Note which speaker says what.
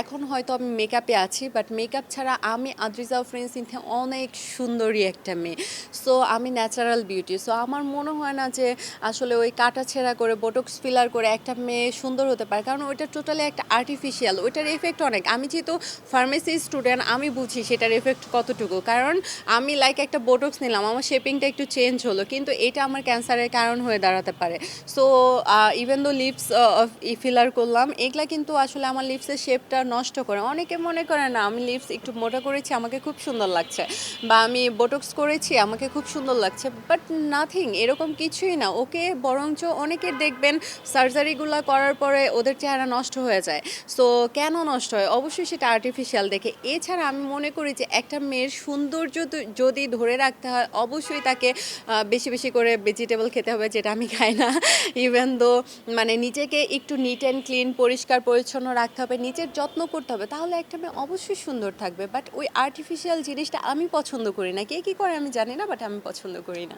Speaker 1: এখন হয়তো আমি মেকআপে আছি, বাট মেকআপ ছাড়া আমি আদ্রিজা আফরিন সিনথিয়া অনেক সুন্দরী একটা মেয়ে। সো আমি ন্যাচারাল বিউটি। সো আমার মনে হয় না যে আসলে ওই কাটাছেঁড়া করে বোটক্স ফিলার করে একটা মেয়ে সুন্দর হতে পারে, কারণ ওইটা টোটালি একটা আর্টিফিশিয়াল, ওইটার এফেক্ট অনেক। আমি যেহেতু ফার্মেসি স্টুডেন্ট, আমি বুঝি সেটার এফেক্ট কতটুকু, কারণ আমি লাইক একটা বোটক্স নিলাম, আমার শেপিংটা একটু চেঞ্জ হলো, কিন্তু এটা আমার ক্যান্সারের কারণ হয়ে দাঁড়াতে পারে। So even though lips filler করলাম, এগুলা কিন্তু আসলে আমার লিপসের শেপটা নষ্ট করে। অনেকে মনে করে না আমি লিপস একটু মোটা করেছি আমাকে খুব সুন্দর লাগছে, বা আমি বোটক্স করেছি আমাকে খুব সুন্দর লাগছে, বাট নাথিং, এরকম কিছুই না। ওকে বরঞ্চ অনেকে দেখবেন সার্জারিগুলো করার পরে ওদের চেহারা নষ্ট হয়ে যায়। সো কেন নষ্ট হয়? অবশ্যই সেটা আর্টিফিশিয়াল দেখে। এছাড়া আমি মনে করি যে একটা মেয়ের সৌন্দর্য যদি ধরে রাখতে হয়, অবশ্যই তাকে বেশি বেশি করে ভেজিটেবল খেতে হবে, যেটা আমি খাই না। ইভেন দো মানে নিজেকে একটু নিট অ্যান্ড ক্লিন, পরিষ্কার পরিচ্ছন্ন রাখতে হবে, নিজের যত্ন করতে হবে, তাহলে একটা মেয়ে অবশ্যই সুন্দর থাকবে। বাট ওই আর্টিফিশিয়াল জিনিসটা আমি পছন্দ করি না। কে কী করে আমি জানি না, বাট আমি পছন্দ করি না।